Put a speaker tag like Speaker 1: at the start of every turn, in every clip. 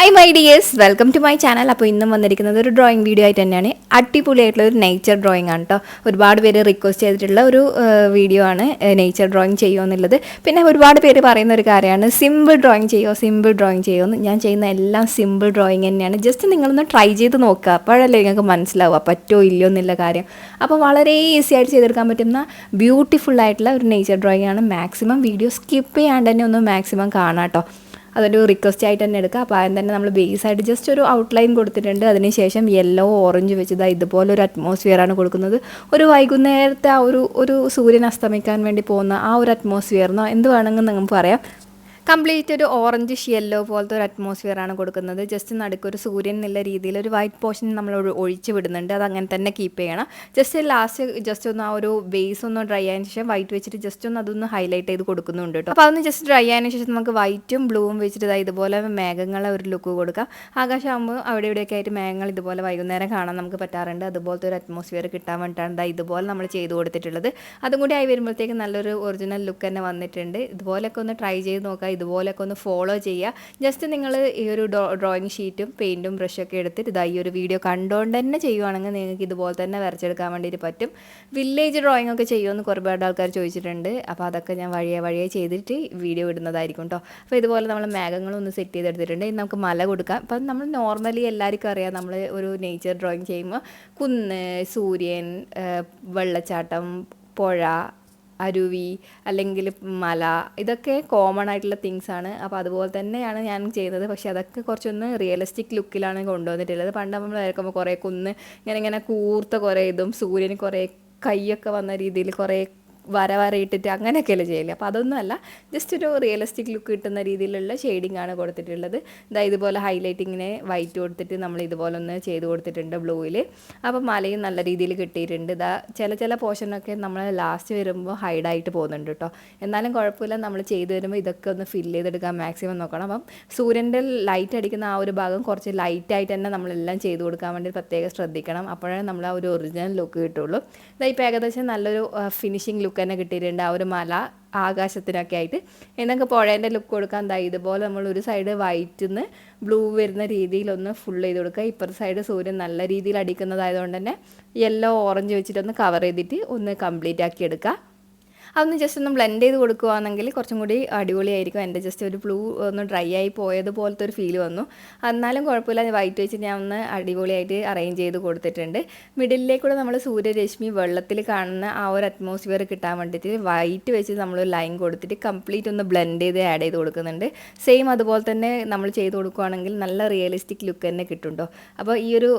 Speaker 1: Hi my dears, welcome to my channel. അപ്പോൾ ഇന്നും വന്നിരിക്കുന്നത് ഒരു ഡ്രോയിങ് വീഡിയോ ആയിട്ട് തന്നെയാണ്. അടിപൊളിയായിട്ടുള്ള ഒരു നേച്ചർ ഡ്രോയിങ് ആണ് കേട്ടോ. ഒരുപാട് പേര് റിക്വസ്റ്റ് ചെയ്തിട്ടുള്ള ഒരു വീഡിയോ ആണ് നേച്ചർ ഡ്രോയിങ് ചെയ്യുമോ എന്നുള്ളത്. പിന്നെ ഒരുപാട് പേര് പറയുന്ന ഒരു കാര്യമാണ് സിമ്പിൾ ഡ്രോയിങ് ചെയ്യുമോ എന്ന്. ഞാൻ ചെയ്യുന്ന എല്ലാം സിമ്പിൾ ഡ്രോയിങ് തന്നെയാണ്. ജസ്റ്റ് നിങ്ങളൊന്ന് ട്രൈ ചെയ്ത് നോക്കുക, അപ്പോഴല്ലേ നിങ്ങൾക്ക് മനസ്സിലാവുക പറ്റുമോ ഇല്ലയോ എന്നുള്ള കാര്യം. അപ്പോൾ വളരെ ഈസി ആയിട്ട് ചെയ്തെടുക്കാൻ പറ്റുന്ന ബ്യൂട്ടിഫുൾ ആയിട്ടുള്ള ഒരു നേച്ചർ ഡ്രോയിങ് ആണ്. മാക്സിമം വീഡിയോ സ്കിപ്പ് ചെയ്യാണ്ട് തന്നെ ഒന്ന് മാക്സിമം കാണാം കേട്ടോ. അതൊരു റിക്വസ്റ്റ് ആയിട്ട് തന്നെ എടുക്കുക. അപ്പോൾ ആദ്യം തന്നെ നമ്മൾ ബേസായിട്ട് ജസ്റ്റ് ഒരു ഔട്ട്ലൈൻ കൊടുത്തിട്ടുണ്ട്. അതിനുശേഷം യെല്ലോ ഓറഞ്ച് വെച്ചത് ഇതുപോലെ ഒരു അറ്റ്മോസ്ഫിയറാണ് കൊടുക്കുന്നത്. ഒരു വൈകുന്നേരത്തെ ആ ഒരു സൂര്യൻ അസ്തമിക്കാൻ വേണ്ടി പോകുന്ന ആ ഒരു അറ്റ്മോസ്ഫിയറിനോ എന്ത് വേണമെങ്കിൽ നിങ്ങൾക്ക് പറയാം. കംപ്ലീറ്റ് ഒരു ഓറഞ്ച് യെല്ലോ പോലത്തെ ഒരു അറ്റ്മോസ്ഫിയറാണ് കൊടുക്കുന്നത്. ജസ്റ്റ് നടുക്കൊരു സൂര്യൻ എന്നുള്ള രീതിയിൽ ഒരു വൈറ്റ് പോർഷൻ നമ്മൾ ഒഴിച്ച് വിടുന്നുണ്ട്. അത് അങ്ങനെ തന്നെ കീപ്പ് ചെയ്യണം. ജസ്റ്റ് ഒന്ന് ആ ഒരു ബേസ് ഒന്ന് ഡ്രൈ ആയതിനു ശേഷം വൈറ്റ് വെച്ചിട്ട് ജസ്റ്റ് ഒന്ന് അതൊന്ന് ഹൈലൈറ്റ് ചെയ്ത് കൊടുക്കുന്നുണ്ട് കേട്ടോ. അപ്പോൾ അതൊന്ന് ജസ്റ്റ് ഡ്രൈ ആയതിനു ശേഷം നമുക്ക് വൈറ്റും ബ്ലൂവും വെച്ചിട്ട് ഇതുപോലെ മേഘങ്ങളെ ഒരു ലുക്ക് കൊടുക്കാം. ആകാശമാകുമ്പോൾ അവിടെ ഇവിടെയൊക്കെ ആയിട്ട് മേഘങ്ങൾ ഇതുപോലെ വൈകുന്നേരം കാണാൻ നമുക്ക് പറ്റാറുണ്ട്. അതുപോലത്തെ ഒരു അറ്റ്മോസ്ഫിയർ കിട്ടാൻ വേണ്ടിയിട്ടാണ് ഇതുപോലെ നമ്മൾ ചെയ്ത് കൊടുത്തിട്ടുള്ളത്. അതും കൂടി ആയി വരുമ്പോഴത്തേക്ക് നല്ലൊരു ഒറിജിനൽ ലുക്ക് തന്നെ വന്നിട്ടുണ്ട്. ഇതുപോലെയൊക്കെ ഒന്ന് ട്രൈ ചെയ്ത് നോക്കാം. ഇതുപോലെയൊക്കെ ഒന്ന് ഫോളോ ചെയ്യുക. ജസ്റ്റ് നിങ്ങൾ ഈ ഒരു ഡ്രോയിങ് ഷീറ്റും പെയിൻറ്റും ബ്രഷൊക്കെ എടുത്തിട്ട് ഈ ഒരു വീഡിയോ കണ്ടുകൊണ്ട് തന്നെ ചെയ്യുവാണെങ്കിൽ നിങ്ങൾക്ക് ഇതുപോലെ തന്നെ വരച്ചെടുക്കാൻ വേണ്ടിയിട്ട് പറ്റും. വില്ലേജ് ഡ്രോയിങ് ഒക്കെ ചെയ്യുമെന്ന് ഒരുപാട് ആൾക്കാർ ചോദിച്ചിട്ടുണ്ട്. അപ്പോൾ അതൊക്കെ ഞാൻ വഴിയെ ചെയ്തിട്ട് വീഡിയോ ഇടുന്നതായിരിക്കും കേട്ടോ. അപ്പോൾ ഇതുപോലെ നമ്മൾ മേഘങ്ങളൊന്ന് സെറ്റ് ചെയ്തെടുത്തിട്ടുണ്ട്. ഇനി നമുക്ക് മല കൊടുക്കാം. അപ്പം നമ്മൾ നോർമലി എല്ലാവർക്കും അറിയാം, നമ്മൾ ഒരു നേച്ചർ ഡ്രോയിങ് ചെയ്യുമ്പോൾ കുന്ന്, സൂര്യൻ, വെള്ളച്ചാട്ടം, പുഴ, അരുവി അല്ലെങ്കിൽ മല, ഇതൊക്കെ കോമൺ ആയിട്ടുള്ള തിങ്സ് ആണ്. അപ്പോൾ അതുപോലെ തന്നെയാണ് ഞാൻ ചെയ്യുന്നത്. പക്ഷേ അതൊക്കെ കുറച്ചൊന്ന് റിയലിസ്റ്റിക് ലുക്കിലാണ് കൊണ്ടുവന്നിട്ടുള്ളത്. പണ്ട് നമ്മൾ വരക്കുമ്പോൾ കുറേ കുന്ന് ഇങ്ങനെ കൂർത്ത കുറേ ഇതും സൂര്യന് കുറേ കൈയൊക്കെ വന്ന രീതിയിൽ കുറേ വരയിട്ടിട്ട് അങ്ങനെയൊക്കെയല്ലേ ചെയ്യില്ല. അപ്പോൾ അതൊന്നുമല്ല, ജസ്റ്റ് ഒരു റിയലിസ്റ്റിക് ലുക്ക് കിട്ടുന്ന രീതിയിലുള്ള ഷെയ്ഡിങ് ആണ് കൊടുത്തിട്ടുള്ളത്. ഇതുപോലെ ഹൈലൈറ്റിങ്ങിനെ വൈറ്റ് കൊടുത്തിട്ട് നമ്മൾ ഇതുപോലെ ഒന്ന് ചെയ്ത് കൊടുത്തിട്ടുണ്ട് ബ്ലൂവിൽ. അപ്പോൾ മലയും നല്ല രീതിയിൽ കിട്ടിയിട്ടുണ്ട്. ചില പോർഷനൊക്കെ നമ്മൾ ലാസ്റ്റ് വരുമ്പോൾ ഹൈഡായിട്ട് പോകുന്നുണ്ട് കേട്ടോ. എന്നാലും കുഴപ്പമില്ല, നമ്മൾ ചെയ്ത് വരുമ്പോൾ ഇതൊക്കെ ഒന്ന് ഫില്ല് ചെയ്തെടുക്കാൻ മാക്സിമം നോക്കണം. അപ്പം സൂര്യൻ്റെ ലൈറ്റ് അടിക്കുന്ന ആ ഒരു ഭാഗം കുറച്ച് ലൈറ്റായിട്ട് തന്നെ നമ്മളെല്ലാം ചെയ്ത് കൊടുക്കാൻ വേണ്ടി പ്രത്യേകം ശ്രദ്ധിക്കണം. അപ്പോഴാണ് നമ്മൾ ആ ഒരു ഒറിജിനൽ ലുക്ക് കിട്ടുള്ളൂ. ഇപ്പോൾ ഏകദേശം നല്ലൊരു ഫിനിഷിംഗ് ലുക്ക് തന്നെ കിട്ടിയിട്ടുണ്ട്. ആ ഒരു മല ആകാശത്തിനൊക്കെ ആയിട്ട്. എന്നൊക്കെ പുഴേൻ്റെ ലുക്ക് കൊടുക്കാൻ ഇതുപോലെ നമ്മൾ ഒരു സൈഡ് വൈറ്റിൽ നിന്ന് ബ്ലൂ വരുന്ന രീതിയിലൊന്ന് ഫുൾ ചെയ്ത് കൊടുക്കുക. ഇപ്പുറത്തെ സൈഡ് സൂര്യൻ നല്ല രീതിയിൽ അടിക്കുന്നതായതുകൊണ്ട് തന്നെ യെല്ലോ ഓറഞ്ച് വെച്ചിട്ടൊന്ന് കവർ ചെയ്തിട്ട് ഒന്ന് കംപ്ലീറ്റ് ആക്കി എടുക്കുക. അതൊന്ന് ജസ്റ്റ് ഒന്ന് ബ്ലെൻഡ് ചെയ്ത് കൊടുക്കുകയാണെങ്കിൽ കുറച്ചും കൂടി അടിപൊളിയായിരിക്കും. എൻ്റെ ജസ്റ്റ് ഒരു ബ്ലൂ ഒന്ന് ഡ്രൈ ആയി പോയതുപോലത്തെ ഒരു ഫീൽ വന്നു. എന്നാലും കുഴപ്പമില്ല, വൈറ്റ് വെച്ച് ഞാൻ ഒന്ന് അടിപൊളിയായിട്ട് അറേഞ്ച് ചെയ്ത് കൊടുത്തിട്ടുണ്ട്. മിഡിലിലേക്കൂടെ നമ്മൾ സൂര്യരശ്മി വെള്ളത്തിൽ കാണുന്ന ആ ഒരു അറ്റ്മോസ്ഫിയർ കിട്ടാൻ വേണ്ടിയിട്ട് വൈറ്റ് വെച്ച് നമ്മൾ ലൈൻ കൊടുത്തിട്ട് കംപ്ലീറ്റ് ഒന്ന് ബ്ലെൻഡ് ചെയ്ത് ആഡ് ചെയ്ത് കൊടുക്കുന്നുണ്ട്. സെയിം അതുപോലെ തന്നെ നമ്മൾ ചെയ്ത് കൊടുക്കുകയാണെങ്കിൽ നല്ല റിയലിസ്റ്റിക് ലുക്ക് തന്നെ കിട്ടുന്നുണ്ടോ. അപ്പോൾ ഈ ഒരു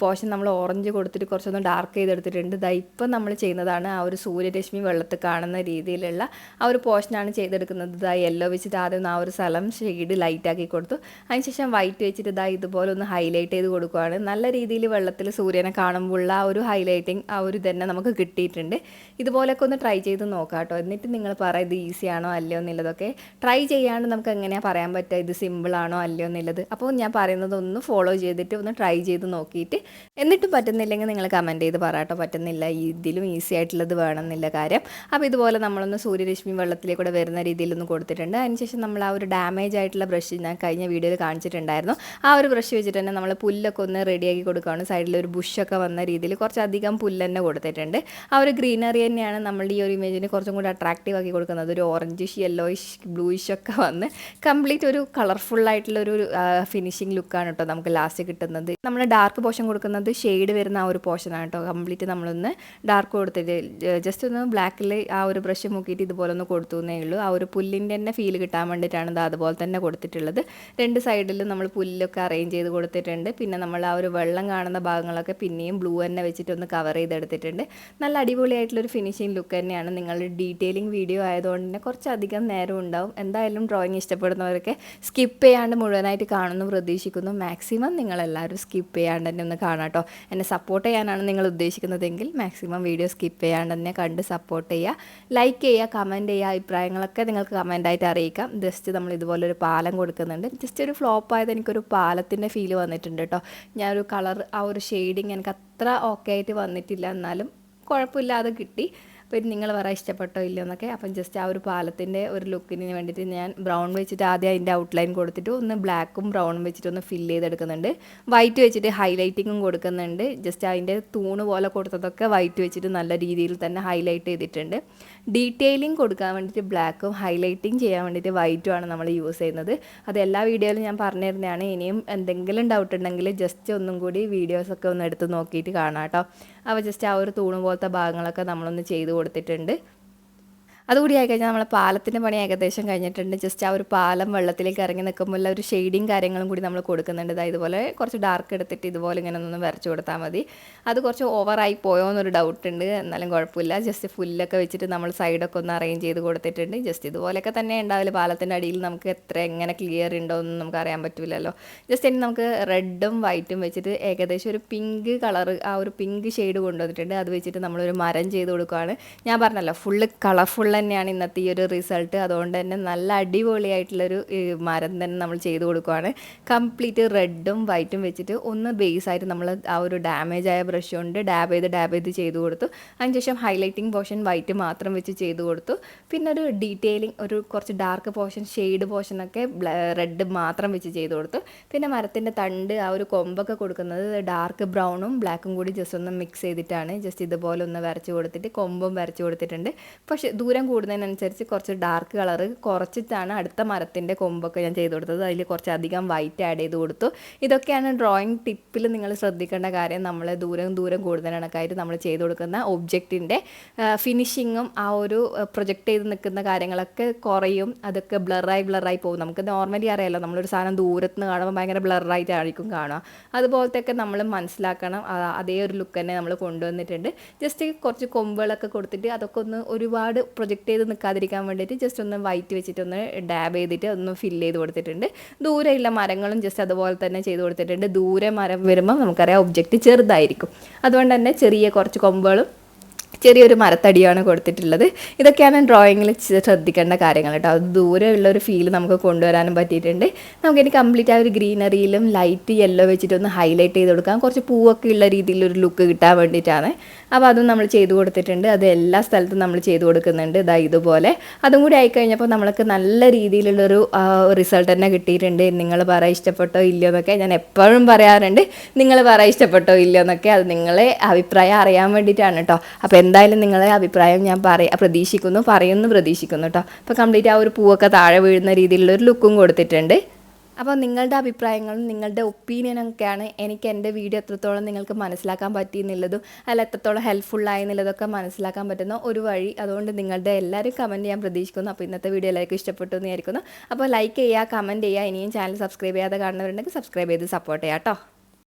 Speaker 1: പോർഷൻ നമ്മൾ ഓറഞ്ച് കൊടുത്തിട്ട് കുറച്ചൊന്ന് ഡാർക്ക് ചെയ്തെടുത്തിട്ടുണ്ട്. ഇപ്പം നമ്മൾ ചെയ്യുന്നതാണ് ആ ഒരു സൂര്യരശ്മി വെള്ളത്തിൽ കാണുന്ന രീതിയിലുള്ള ആ ഒരു പോർഷനാണ് ചെയ്തെടുക്കുന്നത്. യെല്ലോ വെച്ചിട്ട് ആദ്യം ആ ഒരു സ്ഥലം ഷെയ്ഡ് ലൈറ്റാക്കി കൊടുത്തു. അതിനുശേഷം വൈറ്റ് വെച്ചിട്ട് ഇതുപോലെ ഒന്ന് ഹൈലൈറ്റ് ചെയ്ത് കൊടുക്കുകയാണ്. നല്ല രീതിയിൽ വെള്ളത്തിൽ സൂര്യനെ കാണുമ്പോഴുള്ള ആ ഒരു ഹൈലൈറ്റിങ് ആ ഒരു തന്നെ നമുക്ക് കിട്ടിയിട്ടുണ്ട്. ഇതുപോലൊക്കെ ഒന്ന് ട്രൈ ചെയ്ത് നോക്കാം കേട്ടോ. എന്നിട്ട് നിങ്ങൾ പറ ഇത് ഈസിയാണോ അല്ലയോ എന്നുള്ളതൊക്കെ. ട്രൈ ചെയ്യാണ്ട് നമുക്ക് എങ്ങനെയാണ് പറയാൻ പറ്റുക ഇത് സിമ്പിളാണോ അല്ലയോ എന്നുള്ളത്. അപ്പോൾ ഞാൻ പറയുന്നത് ഒന്ന് ഫോളോ ചെയ്തിട്ട് ഒന്ന് ട്രൈ ചെയ്ത് നോക്കിയിട്ട് എന്നിട്ടും പറ്റുന്നില്ലെങ്കിൽ നിങ്ങൾ കമൻറ്റ് ചെയ്ത് പറ കേട്ടോ. പറ്റുന്നില്ല, ഇതിലും ഈസി ആയിട്ടുള്ളത് വേണമെന്നില്ല കാര്യം. അപ്പോൾ ഇതുപോലെ നമ്മളൊന്ന് സൂര്യരശ്മി വെള്ളത്തിലേക്കൂടെ വരുന്ന രീതിയിലൊന്ന് കൊടുത്തിട്ടുണ്ട്. അതിനുശേഷം നമ്മൾ ആ ഒരു ഡാമേജ് ആയിട്ടുള്ള ബ്രഷ് ഞാൻ കഴിഞ്ഞ വീഡിയോയിൽ കാണിച്ചിട്ടുണ്ടായിരുന്നു. ആ ഒരു ബ്രഷ് വെച്ചിട്ട് തന്നെ നമ്മൾ പുല്ലൊക്കെ ഒന്ന് റെഡിയാക്കി കൊടുക്കുകയാണ്. സൈഡിലൊരു ബുഷൊക്കെ വന്ന രീതിയിൽ കുറച്ചധികം പുല്ല് തന്നെ കൊടുത്തിട്ടുണ്ട്. ആ ഒരു ഗ്രീനറി തന്നെയാണ് നമ്മളുടെ ഈ ഒരു ഇമേജിന് കുറച്ചും കൂടി അട്രാക്റ്റീവ് ആക്കി കൊടുക്കുന്നത്. ഒരു ഓറഞ്ചിഷ് യെല്ലോയിഷ് ബ്ലൂയിഷ് ഒക്കെ വന്ന് കംപ്ലീറ്റ് ഒരു കളർഫുള്ളായിട്ടുള്ളൊരു ഫിനിഷിംഗ് ലുക്കാണ് കേട്ടോ നമുക്ക് ലാസ്റ്റ് കിട്ടുന്നത്. നമ്മൾ ഡാർക്ക് പോർഷൻ കൊടുക്കുന്നത് ഷെയ്ഡ് വരുന്ന ആ ഒരു പോർഷനാണ് കേട്ടോ. കംപ്ലീറ്റ് നമ്മളൊന്ന് ഡാർക്ക് കൊടുത്തിട്ട് ജസ്റ്റ് ഒന്ന് ബ്ലാക്കിൽ ആ ഒരു ബ്രഷ് മുക്കിയിട്ട് ഇതുപോലെ ഒന്ന് കൊടുത്തു എന്നേ ഉള്ളൂ. ആ ഒരു പുല്ലിൻ്റെ തന്നെ ഫീൽ കിട്ടാൻ വേണ്ടിയിട്ടാണ് അതുപോലെ തന്നെ കൊടുത്തിട്ടുള്ളത്. രണ്ട് സൈഡിലും നമ്മൾ പുല്ലൊക്കെ അറേഞ്ച് ചെയ്ത് കൊടുത്തിട്ടുണ്ട്. പിന്നെ നമ്മൾ ആ ഒരു വെള്ളം കാണുന്ന ഭാഗങ്ങളൊക്കെ പിന്നെയും ബ്ലൂ തന്നെ വെച്ചിട്ടൊന്ന് കവർ ചെയ്തെടുത്തിട്ടുണ്ട്. നല്ല അടിപൊളിയായിട്ടുള്ളൊരു ഫിനിഷിംഗ് ലുക്ക് തന്നെയാണ്. നിങ്ങളുടെ ഡീറ്റെയിലിംഗ് വീഡിയോ ആയതുകൊണ്ട് തന്നെ കുറച്ചധികം നേരം ഉണ്ടാവും. എന്തായാലും ഡ്രോയിങ് ഇഷ്ടപ്പെടുന്നവരൊക്കെ സ്കിപ്പ് ചെയ്യാണ്ട് മുഴുവനായിട്ട് കാണുന്നു പ്രതീക്ഷിക്കുന്നു. മാക്സിമം നിങ്ങളെല്ലാവരും സ്കിപ്പ് ചെയ്യാണ്ട് തന്നെ ഒന്ന് കാണാം കേട്ടോ. എന്നെ സപ്പോർട്ട് ചെയ്യാനാണ് നിങ്ങൾ ഉദ്ദേശിക്കുന്നതെങ്കിൽ മാക്സിമം വീഡിയോ സ്കിപ്പ് ചെയ്യാണ്ട് തന്നെ കണ്ട് സപ്പോർട്ട് ചെയ്യുക. ലൈക്ക് ചെയ്യുക, കമൻറ്റ് ചെയ്യുക. അഭിപ്രായങ്ങളൊക്കെ നിങ്ങൾക്ക് കമൻറ്റായിട്ട് അറിയിക്കാം. ജസ്റ്റ് നമ്മൾ ഇതുപോലൊരു പാലം കൊടുക്കുന്നുണ്ട്. ജസ്റ്റ് ഒരു ഫ്ലോപ്പ് ആയത് എനിക്കൊരു പാലത്തിൻ്റെ ഫീൽ വന്നിട്ടുണ്ട് കേട്ടോ. ഞാനൊരു കളർ ആ ഒരു ഷെയ്ഡിങ് എനിക്ക് അത്ര ഓക്കെ ആയിട്ട് വന്നിട്ടില്ല, എന്നാലും കുഴപ്പമില്ലാതെ കിട്ടി. അപ്പോൾ ഇത് നിങ്ങൾ പറ ഇഷ്ടപ്പെട്ടോ ഇല്ലയോ എന്നൊക്കെ. അപ്പം ജസ്റ്റ് ആ ഒരു പാലത്തിൻ്റെ ഒരു ലുക്കിന് വേണ്ടിയിട്ട് ഞാൻ ബ്രൗൺ വെച്ചിട്ട് ആദ്യം അതിൻ്റെ ഔട്ട്ലൈൻ കൊടുത്തിട്ട് ഒന്ന് ബ്ലാക്കും ബ്രൗണും വെച്ചിട്ട് ഒന്ന് ഫില്ല് ചെയ്തെടുക്കുന്നുണ്ട്. വൈറ്റ് വെച്ചിട്ട് ഹൈലൈറ്റിങ്ങും കൊടുക്കുന്നുണ്ട്. ജസ്റ്റ് അതിൻ്റെ തൂണ് പോലെ കൊടുത്തതൊക്കെ വൈറ്റ് വെച്ചിട്ട് നല്ല രീതിയിൽ തന്നെ ഹൈലൈറ്റ് ചെയ്തിട്ടുണ്ട്. ഡീറ്റെയിലിംഗ് കൊടുക്കാൻ വേണ്ടിയിട്ട് ബ്ലാക്കും ഹൈലൈറ്റിങ് ചെയ്യാൻ വേണ്ടിയിട്ട് വൈറ്റുമാണ് നമ്മൾ യൂസ് ചെയ്യുന്നത്. അത് എല്ലാ വീഡിയോയിലും ഞാൻ പറഞ്ഞു തരുന്നതാണ്. ഇനിയും എന്തെങ്കിലും ഡൗട്ട് ഉണ്ടെങ്കിൽ ജസ്റ്റ് ഒന്നും കൂടി വീഡിയോസൊക്കെ ഒന്ന് എടുത്ത് നോക്കിയിട്ട് കാണാം കേട്ടോ. അപ്പോൾ ജസ്റ്റ് ആ ഒരു തൂണ് പോലത്തെ ഭാഗങ്ങളൊക്കെ നമ്മളൊന്ന് ചെയ്ത് കൊടുത്തിട്ടുണ്ട്. അതുകൂടി ആയിക്കഴിഞ്ഞാൽ നമ്മളെ പാലത്തിൻ്റെ പണി ഏകദേശം കഴിഞ്ഞിട്ടുണ്ട്. ജസ്റ്റ് ആ ഒരു പാലം വെള്ളത്തിലേക്ക് ഇറങ്ങി നിൽക്കുമ്പോൾ ഒരു ഷെയ്ഡിങ് കാര്യങ്ങളും കൂടി നമ്മൾ കൊടുക്കുന്നുണ്ട്. ഇതുപോലെ കുറച്ച് ഡാർക്ക് എടുത്തിട്ട് ഇതുപോലെ ഇങ്ങനെ ഒന്ന് വരച്ച് കൊടുത്താൽ മതി. അത് കുറച്ച് ഓവറായി പോയോ എന്നൊരു ഡൗട്ട് ഉണ്ട്. എന്നാലും കുഴപ്പമില്ല. ജസ്റ്റ് ഫുല്ലൊക്കെ വെച്ചിട്ട് നമ്മൾ സൈഡൊക്കെ ഒന്ന് അറേഞ്ച് ചെയ്ത് കൊടുത്തിട്ടുണ്ട്. ജസ്റ്റ് ഇതുപോലെയൊക്കെ തന്നെ ഉണ്ടാവില്ല. പാലത്തിൻ്റെ അടിയിൽ നമുക്ക് എത്ര എങ്ങനെ ക്ലിയർ ഉണ്ടോ എന്ന് നമുക്ക് അറിയാൻ പറ്റില്ലല്ലോ. ജസ്റ്റ് ഇനി നമുക്ക് റെഡും വൈറ്റും വെച്ചിട്ട് ഏകദേശം ഒരു പിങ്ക് കളർ, ആ ഒരു പിങ്ക് ഷെയ്ഡ് കൊണ്ടുവന്നിട്ടുണ്ട്. അത് വെച്ചിട്ട് നമ്മളൊരു മരം ചെയ്ത് കൊടുക്കുകയാണ്. ഞാൻ പറഞ്ഞല്ലോ ഫുള്ള് കളർഫുൾ തന്നെയാണ് ഇന്നത്തെ ഈ ഒരു റിസൾട്ട്. അതുകൊണ്ട് തന്നെ നല്ല അടിപൊളിയായിട്ടുള്ളൊരു മരം തന്നെ നമ്മൾ ചെയ്ത് കൊടുക്കുകയാണ്. കംപ്ലീറ്റ് റെഡും വൈറ്റും വെച്ചിട്ട് ഒന്ന് ബേസായിട്ട് നമ്മൾ ആ ഒരു ഡാമേജ് ആയ ബ്രഷ് കൊണ്ട് ഡാബ് ചെയ്ത് ചെയ്ത് കൊടുത്തു. അതിനുശേഷം ഹൈലൈറ്റിംഗ് പോർഷൻ വൈറ്റ് മാത്രം വെച്ച് ചെയ്ത് കൊടുത്തു. പിന്നെ ഒരു ഡീറ്റെയിലിംഗ്, ഒരു കുറച്ച് ഡാർക്ക് പോർഷൻ, ഷെയ്ഡ് പോർഷനൊക്കെ റെഡ് മാത്രം വെച്ച് ചെയ്ത് കൊടുത്തു. പിന്നെ മരത്തിൻ്റെ തണ്ട്, ആ ഒരു കൊമ്പൊക്കെ കൊടുക്കുന്നത് ഡാർക്ക് ബ്രൗണും ബ്ലാക്കും കൂടി ജസ്റ്റ് ഒന്ന് മിക്സ് ചെയ്തിട്ടാണ്. ജസ്റ്റ് ഇതുപോലെ ഒന്ന് വരച്ച് കൊടുത്തിട്ട് കൊമ്പും വരച്ച് കൊടുത്തിട്ടുണ്ട്. പക്ഷേ ദൂരം കൂടുന്നതിനനുസരിച്ച് കുറച്ച് ഡാർക്ക് കളർ കുറച്ചിട്ടാണ് അടുത്ത മരത്തിൻ്റെ കൊമ്പൊക്കെ ഞാൻ ചെയ്ത് കൊടുത്തത്. അതിൽ കുറച്ചധികം വൈറ്റ് ആഡ് ചെയ്ത് കൊടുത്തു. ഇതൊക്കെയാണ് ഡ്രോയിങ് ടിപ്പിൽ നിങ്ങൾ ശ്രദ്ധിക്കേണ്ട കാര്യം. നമ്മൾ ദൂരം കൂടുതൽ കണക്കായിട്ട് നമ്മൾ ചെയ്ത് കൊടുക്കുന്ന ഒബ്ജക്റ്റിൻ്റെ ഫിനിഷിങ്ങും ആ ഒരു പ്രൊജക്റ്റ് ചെയ്ത് നിൽക്കുന്ന കാര്യങ്ങളൊക്കെ കുറയും. അതൊക്കെ ബ്ലറായി പോകും. നമുക്ക് നോർമലി അറിയാമല്ലോ, നമ്മളൊരു സാധനം ദൂരത്ത് നിന്ന് കാണുമ്പോൾ ഭയങ്കര ബ്ലറായിട്ടായിരിക്കും കാണുക. അതുപോലത്തെയൊക്കെ നമ്മൾ മനസ്സിലാക്കണം. അതേ ഒരു ലുക്ക് തന്നെ നമ്മൾ കൊണ്ടുവന്നിട്ടുണ്ട്. ജസ്റ്റ് കുറച്ച് കൊമ്പുകളൊക്കെ കൊടുത്തിട്ട് അതൊക്കെ ഒന്ന് ഒരുപാട് പ്രൊജക്റ്റ് ചെയ്ത് നിൽക്കാതിരിക്കാൻ വേണ്ടിയിട്ട് ജസ്റ്റ് ഒന്ന് വൈറ്റ് വെച്ചിട്ട് ഒന്ന് ഡാബ് ചെയ്തിട്ട് ഒന്ന് ഫില്ല് ചെയ്ത് കൊടുത്തിട്ടുണ്ട്. ദൂരെയുള്ള മരങ്ങളും ജസ്റ്റ് അതുപോലെ തന്നെ ചെയ്ത് കൊടുത്തിട്ടുണ്ട്. ദൂരെ മരം വരുമ്പോൾ നമുക്കറിയാം ഒബ്ജക്റ്റ് ചെറുതായിരിക്കും. അതുകൊണ്ട് തന്നെ ചെറിയ കുറച്ച് കൊമ്പുകളും ചെറിയൊരു മരത്തടിയാണ് കൊടുത്തിട്ടുള്ളത്. ഇതൊക്കെയാണ് ഡ്രോയിങ്ങിൽ ശ്രദ്ധിക്കേണ്ട കാര്യങ്ങൾ കേട്ടോ. അത് ദൂരെയുള്ളൊരു ഫീൽ നമുക്ക് കൊണ്ടുവരാനും പറ്റിയിട്ടുണ്ട്. നമുക്കിനി കംപ്ലീറ്റ് ആ ഒരു ഗ്രീനറിയിലും ലൈറ്റ് യെല്ലോ വെച്ചിട്ടൊന്ന് ഹൈലൈറ്റ് ചെയ്ത് കൊടുക്കാം. കുറച്ച് പൂവൊക്കെ ഉള്ള രീതിയിലൊരു ലുക്ക് കിട്ടാൻ വേണ്ടിയിട്ടാണ്. അപ്പോൾ അതും നമ്മൾ ചെയ്ത് കൊടുത്തിട്ടുണ്ട്. അത് എല്ലാ സ്ഥലത്തും നമ്മൾ ചെയ്ത് കൊടുക്കുന്നുണ്ട്. ഇതുപോലെ അതും കൂടി ആയിക്കഴിഞ്ഞപ്പോൾ നമ്മൾക്ക് നല്ല രീതിയിലുള്ളൊരു റിസൾട്ട് തന്നെ കിട്ടിയിട്ടുണ്ട്. നിങ്ങൾ പറ ഇഷ്ടപ്പെട്ടോ ഇല്ലയോ എന്നൊക്കെ ഞാൻ എപ്പോഴും പറയാറുണ്ട്. നിങ്ങൾ പറ ഇഷ്ടപ്പെട്ടോ ഇല്ലയോ എന്നൊക്കെ. അത് നിങ്ങളെ അഭിപ്രായം അറിയാൻ വേണ്ടിയിട്ടാണ് കേട്ടോ. അപ്പോൾ എന്തായാലും നിങ്ങളെ അഭിപ്രായം ഞാൻ പ്രതീക്ഷിക്കുന്നു കേട്ടോ. അപ്പോൾ കംപ്ലീറ്റ് ആ ഒരു പൂവൊക്കെ താഴെ വീഴുന്ന രീതിയിലുള്ളൊരു ലുക്കും കൊടുത്തിട്ടുണ്ട്. അപ്പോൾ നിങ്ങളുടെ അഭിപ്രായങ്ങളും നിങ്ങളുടെ ഒപ്പീനിയനൊക്കെയാണ് എനിക്ക് എൻ്റെ വീഡിയോ എത്രത്തോളം നിങ്ങൾക്ക് മനസ്സിലാക്കാൻ പറ്റിയെന്നുള്ളതും അല്ല എത്രത്തോളം ഹെൽപ്ഫുള്ളായി എന്നുള്ളതൊക്കെ മനസ്സിലാക്കാൻ പറ്റുന്ന ഒരു വഴി. അതുകൊണ്ട് നിങ്ങളുടെ എല്ലാവരും കമൻറ്റ് ഞാൻ പ്രതീക്ഷിക്കുന്നു. അപ്പോൾ ഇന്നത്തെ വീഡിയോ എല്ലാവർക്കും ഇഷ്ടപ്പെട്ടു എന്ന് വിചാരിക്കുന്നു. അപ്പോൾ ലൈക്ക് ചെയ്യുക, കമൻറ്റ് ചെയ്യുക. ഇനിയും ചാനൽ സബ്സ്ക്രൈബ് ചെയ്യാതെ കാണുന്നവരുണ്ടെങ്കിൽ സബ്സ്ക്രൈബ് ചെയ്ത് സപ്പോർട്ട് ചെയ്യാം കേട്ടോ.